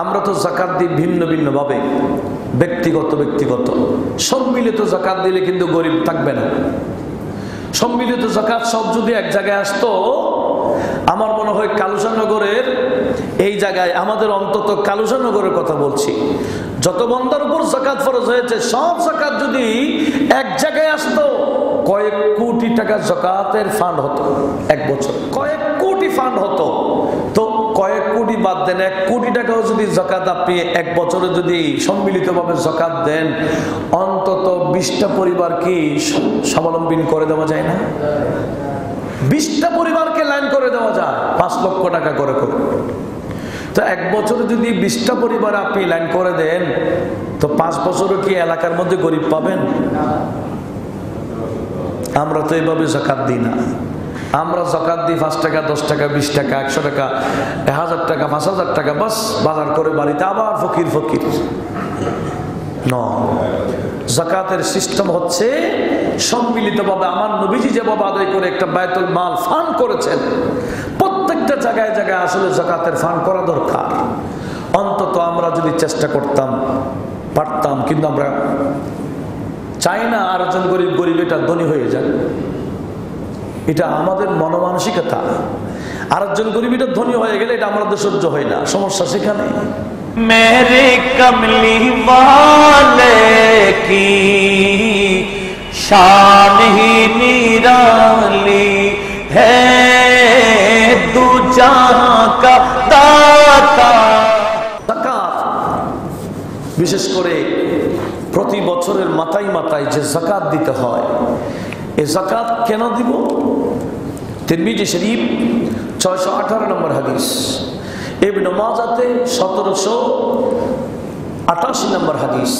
আমরা তো যাকাত দিই ভিন্ন ভিন্ন ভাবে, ব্যক্তিগত ব্যক্তিগত। সম্মিলিত যাকাত দিলে কিন্তু গরিব থাকবে না। সম্মিলিত যাকাত সব যদি এক জায়গায় আসতো, আমার মনে হয় কালুসানগরের এই জায়গায়, আমাদের অন্তত কালুসানগরের কথা বলছি, যত বন্দার উপর যাকাত ফরজ হয়েছে সব যাকাত যদি এক জায়গায় আসতো, কয়েক কোটি টাকা যাকাতের ফান্ড হতো এক বছর, কয়েক কোটি ফান্ড হতো। তো কয়েক কোটি বাদ দেন, 1 কোটি টাকাও যদি যাকাত আপনি এক বছরে যদি সম্মিলিতভাবে যাকাত দেন, অন্তত 20টা পরিবার কি স্বাবলম্বী করে দেওয়া যায় না? 20টা পরিবারকে লাইন করে দেওয়া যায় 5 লক্ষ টাকা করে করে। তো এক বছরে যদি 20টা পরিবার আপনি লাইন করে দেন, তো 5 বছরও কি এলাকার মধ্যে গরিব পাবেন? আমরা তো এইভাবে যাকাত দিই না। আমরা যাকাত দিই 5 টাকা, 10 টাকা, 20 টাকা, 100 টাকা, 1000 টাকা, 5000 টাকা, বাস বাজার করে বাড়িতে আবার ফকির ফকির। যাকাতের সিস্টেম হচ্ছে সম্মিলিতভাবে। আমার নবীজি যেভাবে আদায় করে একটা বায়তুল মাল ফান্ড করেছেন, প্রত্যেকটা জায়গায় জায়গায় আসলে যাকাতের ফান্ড করা দরকার। অন্তত আমরা যদি চেষ্টা করতাম পারতাম, কিন্তু আমরা চাই না আরেকজন গরিব গরিব এটা ধনী হয়ে যায়। এটা আমাদের মনমানসিকতা। আরেকজন গরিব এটা ধনী হয়ে গেলে এটা আমাদের সহ্য হয় না, সমস্যা সেখানে। मेरे कमली वाले की शान ही निराली है, दू जहां का दाता। যাকাত বিশেষ করে প্রতি বছরের মাথায় মাথায় যে যাকাত দিতে হয়, এই যাকাত কেন দিব? তিরমিজি শরীফ 618 নম্বর হাদিস, ইবনে মাজাতে 1788 নম্বর হাদিস।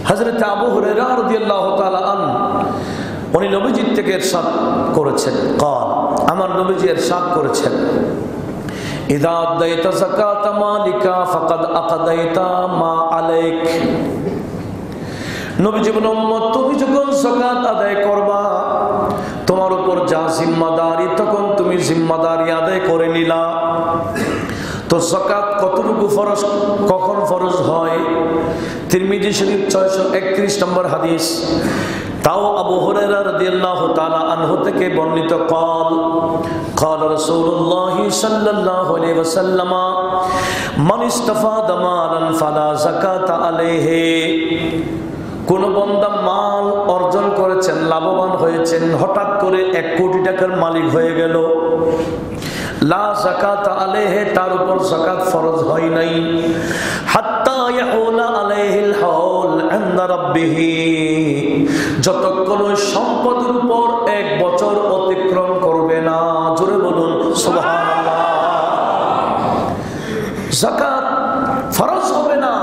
হযরত আবু হুরায়রা রাদিয়াল্লাহু তাআলা আনহু উনি নবীজির থেকে ইরশাদ করেছেন, قال আমার নবীজি ইরশাদ করেছেন, ইযা আদাইতা যাকাতা মালিকা ফাকাদ আকাদাইতা মা আলাইক। নবীজি বলেন, উম্মত তুমি যখন যাকাত আদায় করবা, তোমার উপর যা জিম্মাদারি, তখন তুমি জিম্মাদারি আদায় করে নিলা। তো যাকাত কতটুকু ফরজ, কখন ফরজ হয়? তিরমিজি শরীফ 631 নম্বর হাদিস। তাও আবু হুরায়রা রাদিয়াল্লাহু তাআলা আনহু থেকে বর্ণিত, قال قال رسول الله صلى الله عليه وسلم من استفاد مالا فلا زكاة عليه। কোন বান্দা মাল অর্জন করেছেন, লাভবান হয়েছেন, হঠাৎ করে 1 কোটি টাকার মালিক হয়ে গেল, লা যাকাত আলাইহি, তার উপর যাকাত ফরজ হয় নাই, হাত্তা ইয়াউলা আলাইহিল হাউল ইনদা রাব্বিহি, যতক্ষণ ওই সম্পদের উপর 1 বছর অতিক্রম করবে না। জোরে বলুন সুবহানাল্লাহ। যাকাত ফরজ হবে না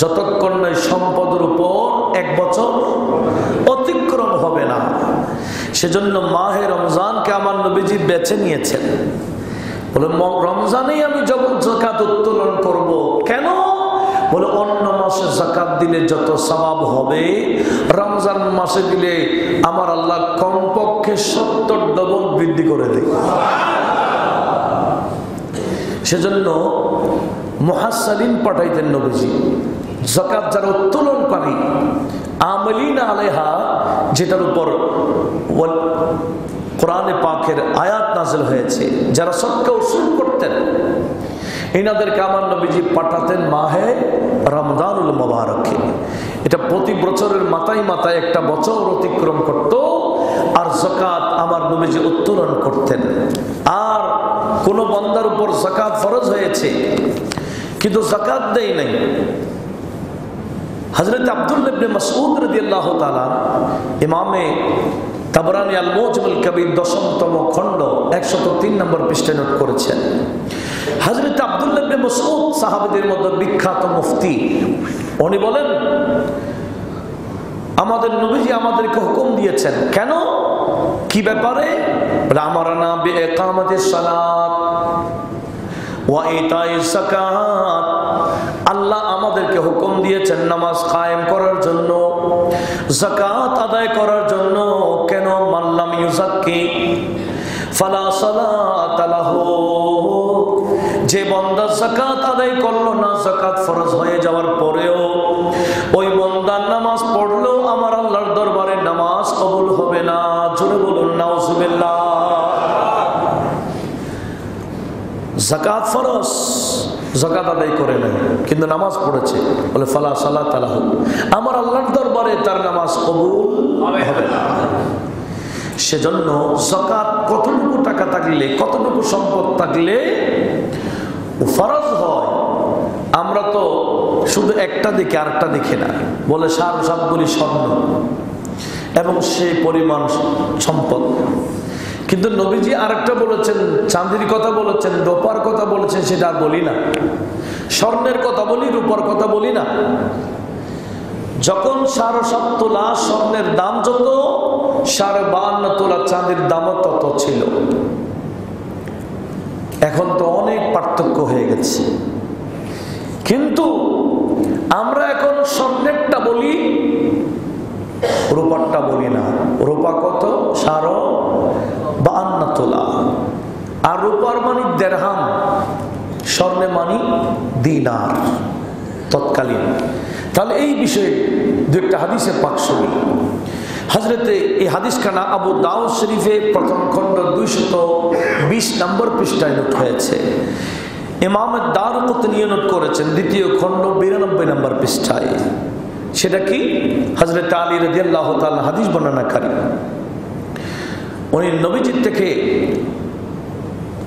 যতক্ষণ না সম্পদের উপর 1 বছর অতিক্রম হবে না। সেজন্য মাহে রমজানকে আমার নবীজি বেছে নিয়েছেন, বলে রমজানেই আমি যাকাত উত্তোলন করব। কেন? বলে অন্য মাসে যাকাত দিলে যত সওয়াব হবে, রমজান মাসে দিলে আমার আল্লাহ কমপক্ষে 70 ডবল বৃদ্ধি করে দেয়। সেজন্য মুহাসসালিন পাঠাইতেন নবীজি, যাকাত যারা উত্তোলনকারী, আমিলিনা আলাইহা, যেটার উপর কোরআনে পাকের আয়াত নাযিল হয়েছে, যারা সদকা উসুল করতেন, এনাদেরকে আমার নবীজি পাঠাতেন মাহে রমজানুল মুবারকে। এটা প্রতি বছরের মাথায় মাথায় 1 বছর অতিক্রম করত, আর যাকাত আমার নবীজি উত্তোলন করতেন। আর কোন বান্দার উপর যাকাত ফরজ হয়েছে কিন্তু যাকাত দেয় নাই, হযরত আব্দুল্লাহ ইবনে মাসউদ রাদিয়াল্লাহু তাআলা ইমামে তাবরানী আল মুজমাল কবির 10তম খণ্ড 103 নম্বর পৃষ্ঠায় নোট করেছেন। হযরত আব্দুল্লাহ ইবনে মাসউদ সাহাবীদের মধ্যে বিখ্যাত মুফতি, উনি বলেন, আমাদের নবীজি আমাদেরকে হুকুম দিয়েছেন। কেন? কি ব্যাপারে? বলে আমারনা বিইকামাতিস সালাত ওয়া ইতাইস যাকাত। আল্লাহ আমাদেরকে হুকুম দিয়েছেন নামাজ কায়েম করার জন্য, যাকাত আদায় করার জন্য। কেন? মাল্লাম ইউযাক্কি ফালা সালাত লাহু, যে বান্দা যাকাত আদায় করলো না, যাকাত ফরজ হয়ে যাওয়ার পরেও ওই বান্দার নামাজ পড়লেও আমার আল্লাহর দরবারে নামাজ কবুল হবে না। জোরে বলুন নাউজুবিল্লাহ। যাকাত ফরজ, যাকাত আদায় করে নাই কিন্তু নামাজ পড়েছে, বলে ফালা সালাত লাহু, আমার আল্লাহর দরবারে তার নামাজ কবুল হবে না। সেজন্য যাকাত কতটুকু টাকা থাকলে, কতটুকু সম্পদ থাকলে ফরজ হয়। আমরা তো শুধু একটা দিকে আরেকটা দেখি না, বলে সবগুলি স্বর্ণ এবং সেই পরিমাণ সম্পদ। কিন্তু নবীজি আরেকটা বলেছেন, চাঁদির কথা বলেছেন, রূপার কথা বলেছেন, সেটা আর বলি না। স্বর্ণের কথা বলি, রূপার কথা বলি না। যখন 7.5 তোলা স্বর্ণের দাম যত, 52.5 তোলা চাঁদির দামও তত ছিল। এখন তো অনেক পার্থক্য হয়ে গেছে, কিন্তু আমরা এখন স্বর্ণেরটা বলি, রূপারটা বলি না। রূপা কত? 52 তোলা। আর রূপার মানি দেড়হাম, স্বর্ণে মানি দিনার তৎকালীন। তাহলে এই বিষয়ে দু একটা হাদিসের পাক শুনি। হযরতে এই হাদিসখানা আবু দাউদ শরীফে প্রথম খণ্ড 220 নম্বর পৃষ্ঠায় নোট হয়েছে। ইমাম দারকুতনি নোট করেছেন দ্বিতীয় খণ্ড 92 নম্বর পৃষ্ঠায়। সেটা কি? হযরত আলী রাদিয়াল্লাহু তাআলা হাদিস বর্ণনাকারী, উনি নবীজির থেকে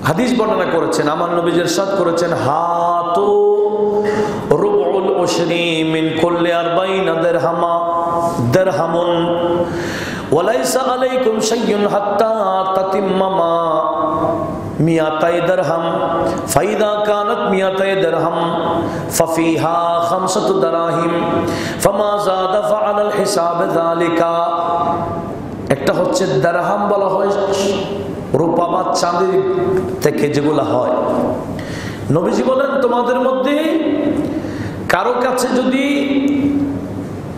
হাদিস বর্ণনা করেছেন। আমার নবীজি ইরশাদ করেছেন, হাতু রুবুল উশরি মিন কুল্লি 40 দিরহামুন ওয়ালাইসা আলাইকুম শাইউন হাত্তা তাতিম্মা মা 200 দিরহাম ফাইদা কানাত 200 দিরহাম ফাফিহা 5 দরাহিম ফামা যাদা ফাআলাল হিসাব যালিকা। একটা হচ্ছে দিরহাম বলা হয় রূপা বা চাঁদি থেকে যেগুলো হয়। নবীজি বলেন, তোমাদের মধ্যে কারো কাছে যদি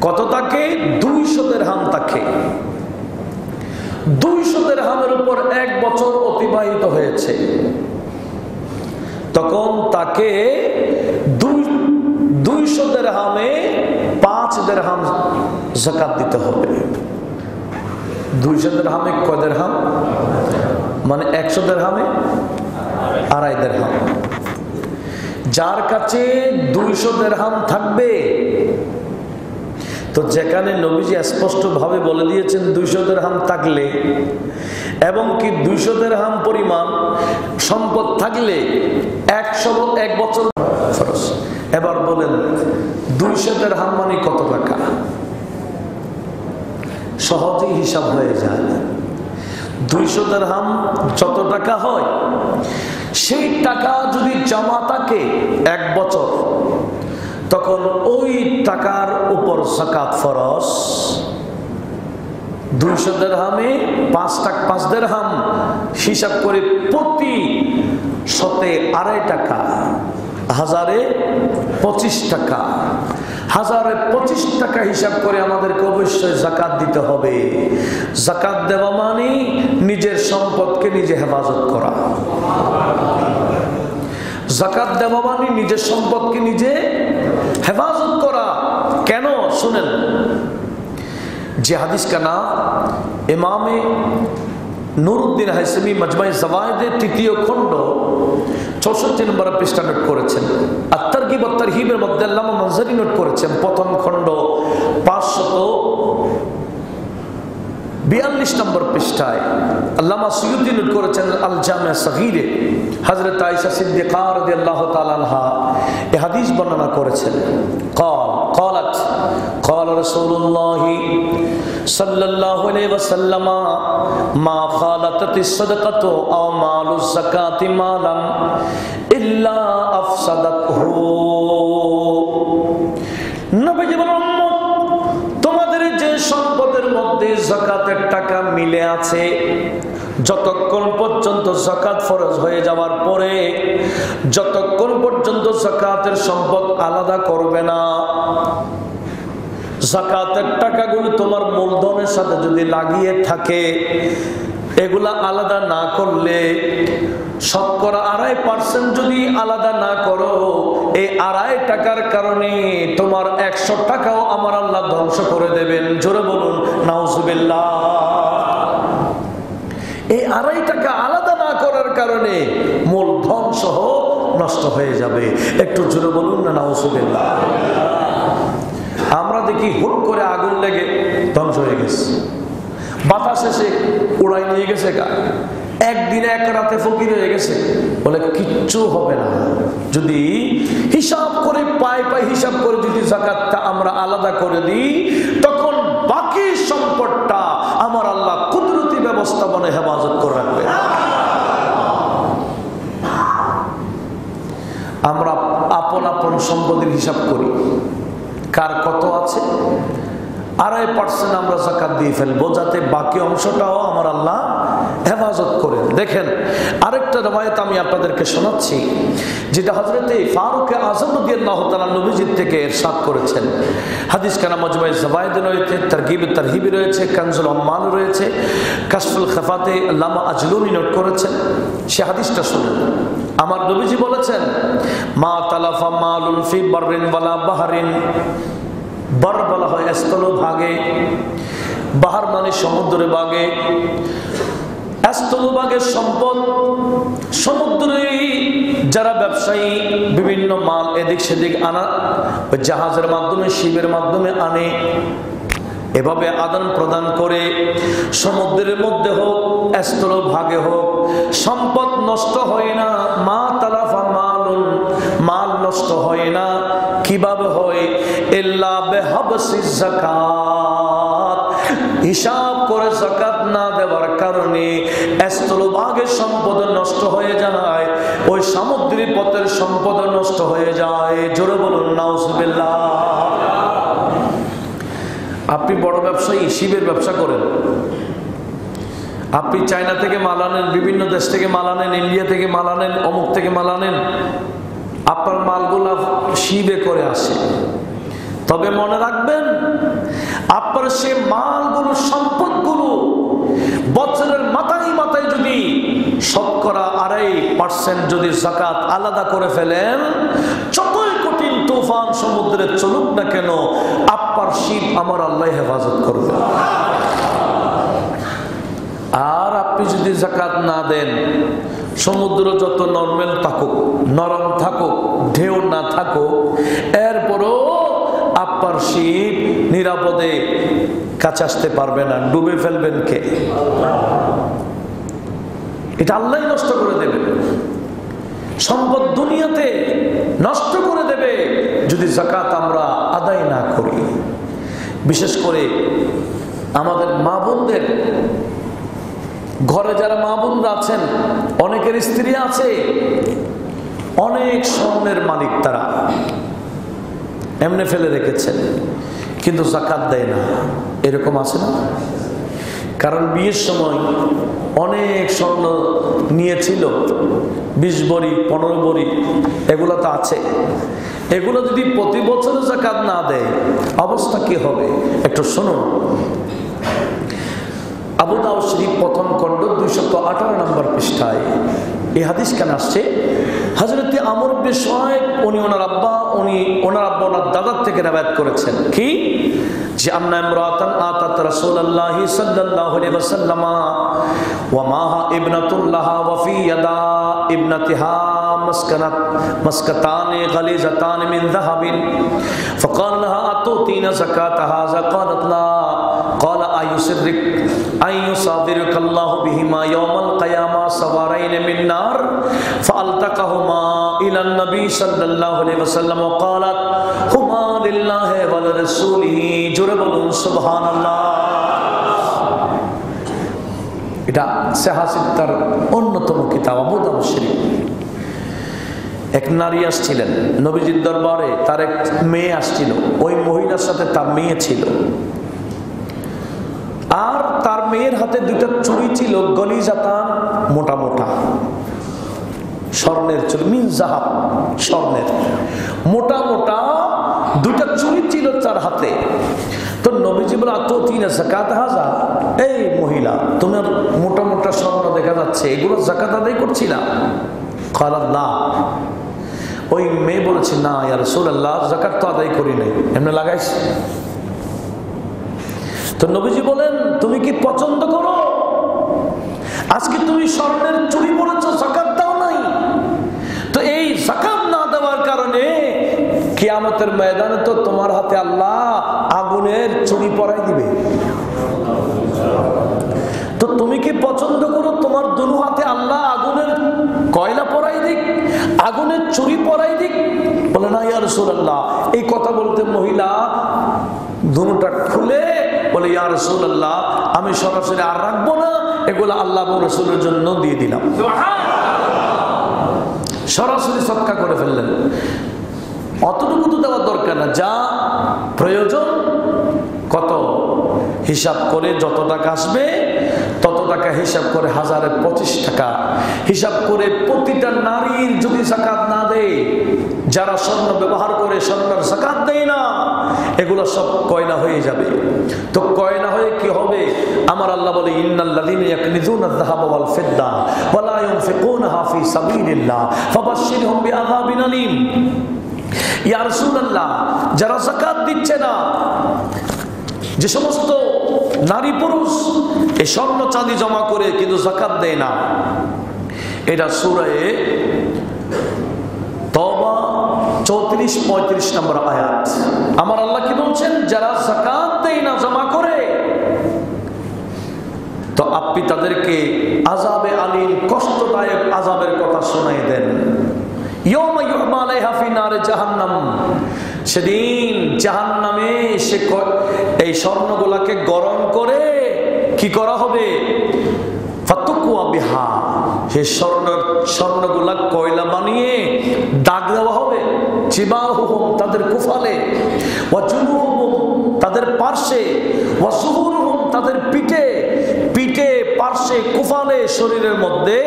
কত থাকে? 200 দিরহাম থাকে। 200 দিরহামের উপর 1 বছর অতিবাহিত হয়েছে, তখন তাকে 200 দিরহামে 5 দিরহাম যাকাত দিতে হবে। 200 দিরহামে কয় দিরহাম? মানে 100 দিরহামে 2.5 দিরহাম। যার কাছে 200 দিরহাম থাকবে, তো যেখানে নবীজি স্পষ্ট ভাবে বলে দিয়েছেন 200 দিরহাম থাকলে এবং কি 200 দিরহাম পরিমাণ সম্পদ থাকলে 1 বছর ফরজ। এবার বলেন 200 দিরহাম মানে কত টাকা? সহজেই হিসাব হয়ে যায়। 200 দিরহাম যত টাকা হয়, সেই টাকা যদি জমা থাকে 1 বছর, তখন ওই টাকার উপর যাকাত ফরজ। 200 দিরহামে 5 দিরহাম হিসাব করে প্রতি শতে 2.5 টাকা, 1000-এ 25 টাকা। 1000-এ 25 টাকা হিসাব করে আমাদেরকে অবশ্যই যাকাত দিতে হবে। যাকাত দেওয়া মানে নিজের সম্পদকে নিজে হেফাজত করা। যাকাত দেওয়া মানে নিজের সম্পদকে নিজে হেফাজত করা। কেন? শুনেন, যে হাদিস কা নাম ইমামে নুরুদ্দিন হাইসামি মাজমায়ে জাওয়ায়েদের 3য় খণ্ড 64 নম্বর পৃষ্ঠা নোট করেছেন। আত-তারগিব ওয়াত তারহিবের মধ্যে আল্লামা মানজারি নোট করেছেন প্রথম খণ্ড 542 নম্বর পৃষ্ঠায়। আল্লামা সুয়ুতি নোট করেছেন আল জামিয়া সগীরে। হযরত আয়েশা সিদ্দিকা রাদিয়াল্লাহু তাআলা আনহা এই হাদিস বর্ণনা করেছেন। قالت قال رسول الله صلى الله عليه وسلم ما خالطت الصدقة أو مال الزكاة مالا إلا أفسدته। নবীজি বলেন, তোমাদের যে সম্পদের মধ্যে যাকাতের টাকা মিলে আছে, যতক্ষণ পর্যন্ত যাকাত ফরজ হয়ে যাওয়ার পরে, যতক্ষণ পর্যন্ত যাকাতের সম্পদ আলাদা করবে না, যাকাতের টাকাগুলো তোমার মূলধনের সাথে যদি লাগিয়ে থাকে, এগুলা আলাদা না করলে, শতকরা 2.5% যদি আলাদা না করো, এই 2.5 টাকার কারণে তোমার 100 টাকাও আমার আল্লাহ ধ্বংস করে দেবেন। জোরে বলুন নাউজুবিল্লাহ। এই 2.5 টাকা আলাদা না করার কারণে মূলধন সহ নষ্ট হয়ে যাবে। একটু জোরে বলুন না নাউজুবিল্লাহ। আমরা দেখি হুট করে আগুন লেগে ধ্বংস হয়ে গেছে, বাতাস এসে উড়াই নিয়ে গেছে, একদিনে এক রাতে ফকির হয়ে গেছে, বলে কিচ্ছু হবে না। যদি হিসাব করে পাই হিসাব করে যদি যাকাতটা আমরা আলাদা করে দিই, তখন বাকি সম্পদটা আমার আল্লাহ কুদরতি ব্যবস্থাপনায় হেফাজত করে রাখবে। আমরা আপন আপন সম্পদের হিসাব করি, কার কত আছে, 2.5% আমরা যাকাত দিয়ে ফেলবো, যাতে বাকি অংশটাও আমার আল্লাহ হেফাজত করে। দেখেন আরেকটা রওয়ায়াত আমি আপনাদেরকে শোনাচ্ছি, যেটা হযরতে ফারুক আযম রাদিয়াল্লাহু তাআলা নবীজির থেকে ইরশাদ করেছেন। হাদিস কানা মাজমুয়ে যাওয়ায়েদ রয়েছে, তারগিবে তারহিবি রয়েছে, কানজুল উম্মাল রয়েছে, কাশফুল খাফাতে আল্লামা আজলুনি নোট করেছেন। সে হাদিসটা শুনুন। আমার নবীজি বলেছেন, মা তালাফা মালুন ফি বাররিন ওয়ালা বাহরিন। বার বলা হয় স্থলভাগে, বাহার মানে সমুদ্রে ভাগে। স্থলভাগের সম্পদ, সমুদ্রে যারা ব্যবসায়ী বিভিন্ন মাল এদিক সেদিক আনা, জাহাজের মাধ্যমে শিপের মাধ্যমে আনে, এভাবে আদান প্রদান করে সমুদ্রের মধ্যে হোক স্থলভাগে হোক, সম্পদ নষ্ট হয় না। মা তালাফা মালুন, মাল নষ্ট হয় না। কিভাবে হয়? ইল্লা বিহাবসিজ যাকাত, হিসাব করে যাকাত না দেওয়ার কারণে স্থলভাগের সম্পদ নষ্ট হয়ে যায়, ওই সামুদ্রিক পথের সম্পদ নষ্ট হয়ে যায়। জোরে বলুন নাউজুবিল্লাহ। আপনি বড় ব্যবসায়ী, শিবের ব্যবসা করেন, আপনি চায়না থেকে মাল আনেন, বিভিন্ন দেশ থেকে মাল আনেন, ইন্ডিয়া থেকে মাল আনেন, অমুক থেকে মাল আনেন, আপনার মালগুলা শিবে করে আসে। তবে মনে রাখবেন, আপনার সে মালগুলো, সম্পদগুলো বছরের মাথায় মাথায় যদি শতকরা 2.5% যদি যাকাত আলাদা করে ফেলেন, যতই কঠিন তুফান সমুদ্রে চলুক না কেন, আপনার শিব আমার আল্লাহ হেফাজত করবে। আর আপনি যদি যাকাত না দেন, সমুদ্র যত নরমাল থাকুক, নরম থাকুক, ঢেউ না থাকুক, এরপরও আপনার শিব নিরাপদে কাছে আসতে পারবে না, ডুবে ফেলবেন কে? এটা আল্লাহ নষ্ট করে দেবে। সম্পদ দুনিয়াতে নষ্ট করে দেবে যদি যাকাত আমরা আদায় না করি। বিশেষ করে আমাদের মা বোনদের ঘরে যারা মা বোনরা আছেন, অনেকের স্ত্রী আছে, অনেক স্বর্ণের মালিক, তারা এমনি ফেলে রেখেছেন কিন্তু যাকাত দেয় না, এরকম আছে না? কারণ বিয়ের সময় অনেক স্বর্ণ নিয়েছিল, 20 ভরি 15 ভরি, এগুলো তো আছে। এগুলো যদি প্রতি বছর যাকাত না দেয়, অবস্থা কি হবে একটু শুনুন। আবু দাউদ শরীফ প্রথম খণ্ড 218 নম্বর পৃষ্ঠায় এই হাদিস কেন আসছে? হযরতে আমর ইবনে শুআয়ব ওনার আব্বা ওনার দাদার থেকে রিওয়ায়াত করেছেন কি, যে আন্না ইমরাতান আতাত রাসূলুল্লাহি সাল্লাল্লাহু আলাইহি ওয়াসাল্লাম ওয়া মাহা ইবনাতুল্লাহা ওয়া ফি ইয়াদা ইবনাতিহা مسكتان غليظتان من ذهب فقال لها أتؤتين زكاة هذا قالت لا قال أيصادرك الله بهما يوم القيامة سوارين من نار فألتقهما إلى النبي صلى الله عليه وسلم وقالت هما لله ولرسوله جرب سبحان الله। এটা সাহাসিত্তার অন্যতম কিতাব আবু দাউদ শরীফ। এক নারী আসছিলেন নবীজির দরবারে, তার এক মেয়ে আসছিল, ওই মহিলার সাথে তার মেয়ে ছিল, আর তার মেয়ের হাতে 2টা চুড়ি ছিল, গলিজাতান, মোটা মোটা স্বর্ণের চুড়ি, মিন যাহাব, স্বর্ণের মোটা মোটা 2টা চুড়ি ছিল তার হাতে। তো নবীজি বলে আতুতিনা যাকাত হাযা, এই মহিলা তোমার মোটা মোটা যাচ্ছে, এগুলো যাকাত আদায় করছি না? আল্লাহ, ওই মেয়ে বলেছে, না ইয়া রাসূলুল্লাহ, যাকাত তো আদায় করি নাই, এমনি লাগাইছি। তো নবীজি বলেন, তুমি কি পছন্দ করো আজকে তুমি স্বর্ণের চুড়ি পরেছো, যাকাত দাও নাই? তো এই যাকাত না দেওয়ার কারণে কিয়ামতের ময়দানে তো তোমার হাতে আল্লাহ আগুনের চুড়ি পরাই দিবে। তো তুমি কি পছন্দ করো তোমার দুনু হাতে আল্লাহ আগুনের কয়লা পরাই দিক, আগুনের চুড়ি পরাই দিক? বলে, না ইয়া রাসূলুল্লাহ। এই কথা বলতে মহিলা দুনুটা খুলে বলে, ইয়া রাসূলুল্লাহ, আমি সরাসরি আর রাখবো না, এগুলো আল্লাহ এবং রাসূলের জন্য দিয়ে দিলাম। সরাসরি সদকা করে ফেললেন। অতটুকু তো দেওয়ার দরকার না, যা প্রয়োজন কত হিসাব করে যত টাকা আসবে তত টাকা হিসাব করে 1025 টাকা হিসাব করে প্রতিটা নারীর যদি যাকাত না দেয়, যারা স্বর্ণ ব্যবহার করে স্বর্ণের যাকাত দেয় না, এগুলো সব কয়লা হয়ে যাবে। তো কয়লা হয়ে কি হবে? আমার আল্লাহ বলে, ইন্নাল্লাযীনা ইয়াকনিজুনা আয-যাহাবা ওয়াল ফিদ্দা ওয়া লা ইউনফিকুনাহা ফী সাবিলিল্লাহ ফাবাশশিরহুম বিআযাবিন আলীম। ইয়া রাসূলুল্লাহ, যারা যাকাত দিচ্ছে না, যে সমস্ত নারী পুরুষ এই স্বর্ণ চাঁদি জমা করে কিন্তু যাকাত দেয় না, এটা সূরা তওবা 34-35 নম্বর আয়াত। আমার আল্লাহ কি বলছেন? যারা যাকাত দেয় না, জমা করে, তো আপনি তাদেরকে আযাবে আলীম, কষ্টদায়ক আযাবের কথা শোনাই দেন। ইয়াউমা ইউহমা আলাইহা ফি নারে জাহান্নাম, সেদিন জাহান্নামে সে এই স্বর্ণগুলাকে গরম করে কি করা হবে? ফাতুকুয়া বিহা, সেই স্বর্ণগুলা কয়লা বানিয়ে দাগ দেওয়া হবে। জিবাহুহুম, তাদের কুফালে, ওয়া জুনুহুম, তাদের পার্শ্বে, ওয়া সুহুরুহুম, তাদের পিঠে, পিঠে, পার্শ্বে, কুফালে, শরীরের মধ্যে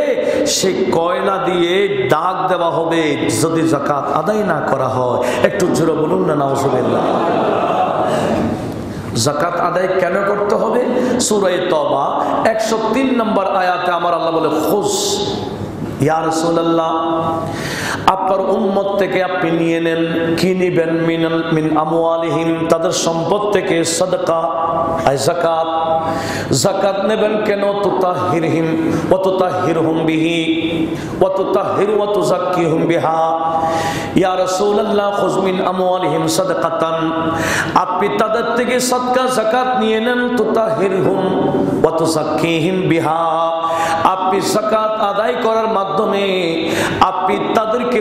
সেই কয়লা দিয়ে দাগ দেওয়া হবে যদি যাকাত আদায় না করা হয়। একটু জোরে বলুন না নাউজুবিল্লাহ। যাকাত আদায় কেন করতে হবে? সূরা তওবা 103 নম্বর আয়াতে আমার আল্লাহ বলে, খুস ইয়া রাসূলুল্লাহ, আপনার উম্মত থেকে আপনি নিয়ে নেন। কি নিবেন? মিন আমওয়ালিহিম, তাদের সম্পদ থেকে সাদকা, যাকাত। যাকাত নেবেন কেন? তুতাহহিরহিম ওয়া তুতাহহিরহুম বিহি ওয়া তুতাহহিরু ওয়া তুযাক্কিহুম বিহা। ইয়া রাসূলুল্লাহ, খুয মিন আমওয়ালিহিম সাদকাতান, আপনি তাদের থেকে সদকা যাকাত নিয়ে নেন। তুতাহহিরহুম ওয়া তুযাক্কিহিম বিহা, আপনি যাকাত আদায় করার মাধ্যমে আপনি তাদেরকে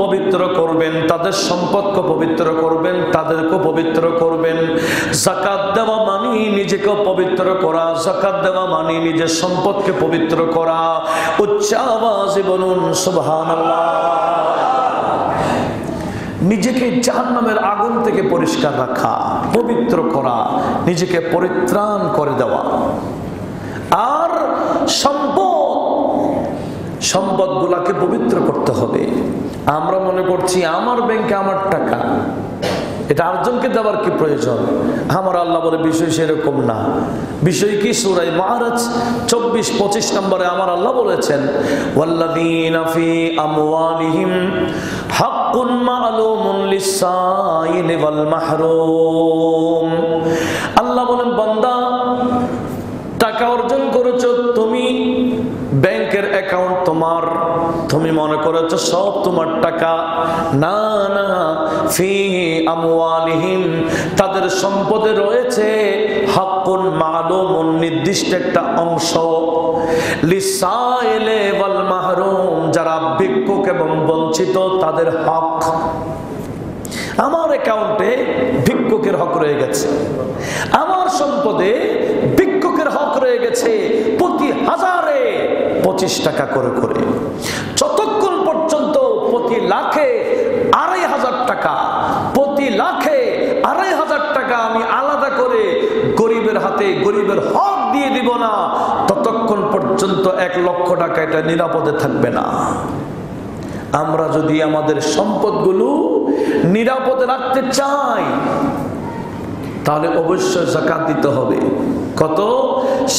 পবিত্র করবেন, তাদের সম্পদকে পবিত্র করবেন, তাদেরকে পবিত্র করবেন। যাকাত দেওয়া মানে নিজেকে পবিত্র করা, যাকাত দেওয়া মানে নিজের সম্পদকে পবিত্র করা। উচ্চ আওয়াজে বলুন সুবহানাল্লাহ। নিজেকে জাহান্নামের আগুন থেকে পরিষ্কার রাখা, পবিত্র করা, নিজেকে পরিত্রাণ করে দেওয়া। আর সম্পদগুলাকে পবিত্র করতে হবে। আমরা মনে করছি আমার ব্যাংকে আমার টাকা, এটা আরেকজনকে দেওয়ার কি প্রয়োজন? আমার আল্লাহ বলে বিষয় সেরকম না। বিষয় কি? সূরা মাআরিজ 24-25 নম্বরে আমার আল্লাহ বলেছেন, ওয়াল্লাযীনা ফি আমওয়ালিহিম হাক্কুন মা'লুমুন লিস-সাইলি ওয়াল মাহরুম। আল্লাহ বলেন, বান্দা, টাকা অর্জন করেছো তুমি, ব্যাংকের অ্যাকাউন্ট তোমার, তুমি মনে করেছো সব তোমার টাকা। না না, ফিহি আমওয়ালিহিম, তাদের সম্পদে রয়েছে হাক্কুন মা'লুমুন, নির্দিষ্ট একটা অংশ, লিসাইলে ওয়াল মাহরুম, যারা ভিক্ষুক এবং বঞ্চিত তাদের হক। আমার অ্যাকাউন্টে ভিক্ষুকের হক রয়ে গেছে, আমার সম্পদে ভিক্ষুকের হক রয়ে গেছে, প্রতি 1000-এ 25 টাকা করে করে, যতক্ষণ পর্যন্ত প্রতি লাখে 2500 টাকা, প্রতি লাখে 2500 টাকা আমি আলাদা করে গরিবের হাতে গরিবের হক দিয়ে দিব না, ততক্ষণ পর্যন্ত 1 লক্ষ টাকা এটা নিরাপদে থাকবে না। আমরা যদি আমাদের সম্পদগুলো নিরাপদে রাখতে চাই, তাহলে অবশ্যই যাকাত দিতে হবে। কত?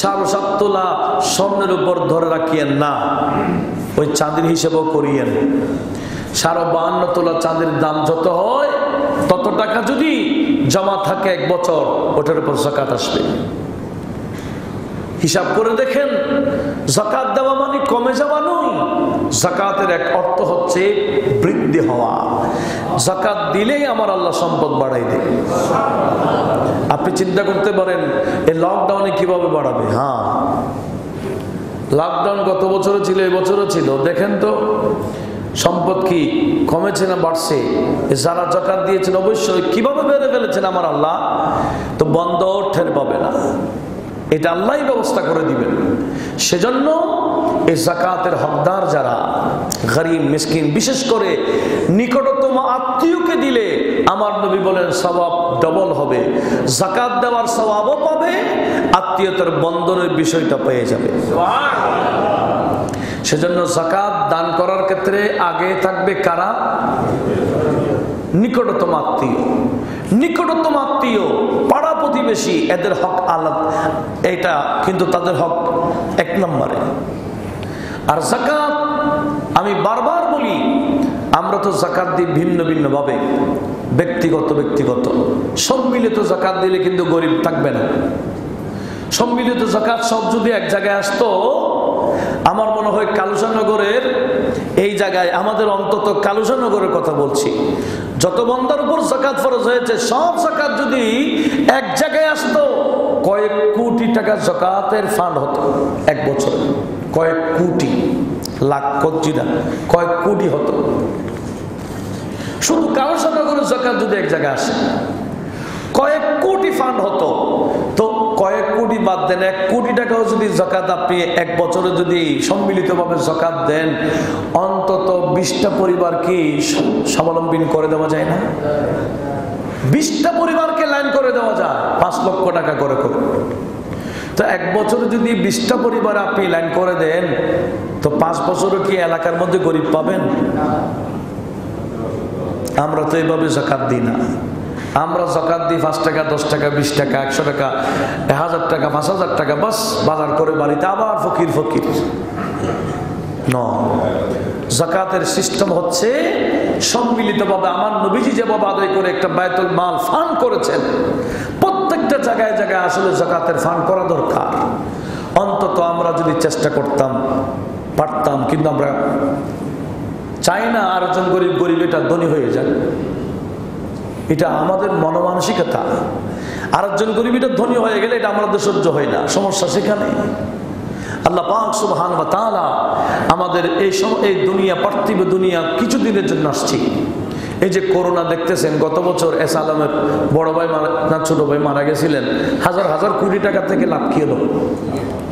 7.5 তোলা স্বর্ণের উপর ধরে রাখিয়েন না, ওই চাঁদের হিসেবেও করিয়েন। 52.5 তোলা চাঁদের দাম যত হয় তত টাকা যদি জমা থাকে 1 বছর, ওটার উপর যাকাত আসবে। হিসাব করে দেখেন, যাকাত দেওয়া মানে কমে যাওয়া নয়। যাকাতের এক অর্থ হচ্ছে বৃদ্ধি হওয়া। যাকাত দিলেই আমার আল্লাহ সম্পদ বাড়াই দেয়। আপনি চিন্তা করতে পারেন এই লকডাউনে কিভাবে বাড়াবে। হ্যাঁ, লকডাউন গত বছরও ছিল, এই বছরও ছিল। দেখেন তো সম্পদ কি কমেছে না বাড়ছে? যারা যাকাত দিয়েছেন অবশ্যই কিভাবে বেড়ে ফেলেছেন আমার আল্লাহ, তো বন্ধ ঠের পাবে না, এটা আল্লাহই ব্যবস্থা করে দিবেন। সেজন্য এই যাকাতের হকদার যারা গরিব মিসকিন, বিশেষ করে নিকটতম আত্মীয়কে দিলে আমার নবী বলেন সওয়াব ডবল হবে। যাকাত দেওয়ার সওয়াবও পাবে, আত্মীয়তার বন্ধনের বিষয়টা পেয়ে যাবে। সেজন্য যাকাত দান করার ক্ষেত্রে আগে থাকবে কারা? নিকটতম আত্মীয়। নিকটতম আত্মীয়, পাড়া প্রতিবেশী, এদের হক আলাদা, এটা কিন্তু তাদের হক 1 নম্বরে। আর যাকাত আমি বারবার বলি, আমরা তো যাকাত দিই ভিন্ন ভিন্ন ভাবে, ব্যক্তিগত সম্মিলিত যাকাত দিলে কিন্তু গরিব থাকবে না। সম্মিলিত যাকাত সব যদি এক জায়গায় আসতো, আমার মনে হয় কালুসানগরের এই জায়গায়, আমাদের অন্তত কালুসানগরের কথা বলছি, যত বন্দার উপর যাকাত ফরজ হয়েছে সব যাকাত যদি এক জায়গায় আসতো, কয়েক কোটি টাকা যাকাতের ফান্ড হতো 1 বছরে। কয়েক কোটি, লাখ কোটি না, কয়েক কোটি হতো। শুধু কালুসানগরের যাকাত যদি এক জায়গায় আসে, কয়েক কোটি ফান্ড হতো। তো কয়েক কোটি বাদ দেন, 1 কোটি টাকাও যদি যাকাত আপনি 1 বছরে যদি সম্মিলিতভাবে যাকাত দেন, অন্তত 20টা পরিবারকে স্বাবলম্বী করে দেওয়া যায় না? 20টা পরিবারকে লাইন করে দেওয়া যায় 5 লক্ষ টাকা করে। তো 1 বছরে যদি 20টা পরিবার আপনি লাইন করে দেন, তো 5 বছরে কি এলাকার মধ্যে গরিব পাবেন? আমরা তো এইভাবে যাকাত দিই না। আমরা যাকাত দিই 5 টাকা, 10 টাকা, 20 টাকা, 100 টাকা, 1000 টাকা, 5000 টাকা, বাস বাজার করে বাড়িতে আবার ফকির ন। যাকাতের সিস্টেম হচ্ছে সম্মিলিতভাবে আমার নবীজি যেভাবে আদায় করে একটা বায়তুল মাল ফান্ড করেছেন, প্রত্যেকটা জায়গায় জায়গায় আসলে যাকাতের ফান্ড করা দরকার। অন্তত আমরা যদি চেষ্টা করতাম পারতাম, কিন্তু আমরা চাই না আরেকজন গরিব এটা ধনী হয়ে যায়। এটা আমাদের মনমানসিকতা। আরেকজন গরিব এটা ধনী হয়ে গেলে এটা আমাদের সহ্য হয় না, সমস্যা সেখানে। আল্লাহ পাক সুবহানাহু ওয়া তাআলা আমাদের এই দুনিয়া, পার্থিব দুনিয়া কিছুদিনের জন্য আসছি। এই যে করোনা দেখতেছেন, গত বছর এস আলমের বড় ভাই না ছোট ভাই মারা গেছিলেন, হাজার হাজার কোটি টাকা থেকে লাভ কি হলো?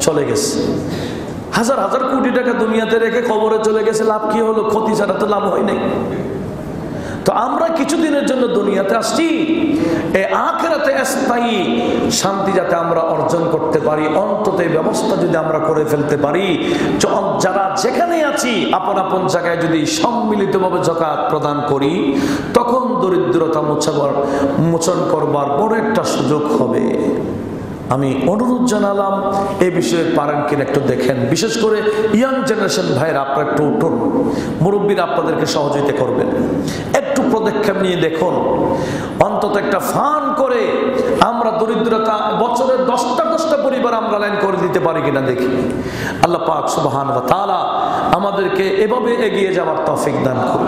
চলে গেছে। হাজার হাজার কোটি টাকা দুনিয়াতে রেখে কবরে চলে গেছে, লাভ কি হলো? ক্ষতি ছাড়া তো লাভ হয় নাই। তো আমরা কিছুদিনের জন্য দুনিয়াতে আসছি, এই আখিরাতে স্থায়ী শান্তি যাতে আমরা অর্জন করতে পারি, অন্তত এই ব্যবস্থা যদি আমরা করে ফেলতে পারি, যারা যেখানে আছি আপন আপন জায়গায় যদি সম্মিলিতভাবে যাকাত প্রদান করি, তখন দরিদ্রতা মোচন করবার বড় একটা সুযোগ হবে। আমি অনুরোধ জানালাম এই বিষয়ে পারেন কিনা একটু দেখেন। বিশেষ করে ইয়াং জেনারেশন ভাইরা, আপনারা একটু উঠুন, মুরব্বীরা আপনাদেরকে সহযোগিতা করবেন। একটু পদক্ষেপ নিয়ে দেখুন, অন্তত একটা ফান্ড করে আমরা দরিদ্রতা বছরে 10টা পরিবার আমরা লাইন করে দিতে পারি কিনা দেখি। আল্লাহ পাক সুবহানাহু ওয়া তাআলা আমাদেরকে এভাবে এগিয়ে যাওয়ার তৌফিক দান করুন।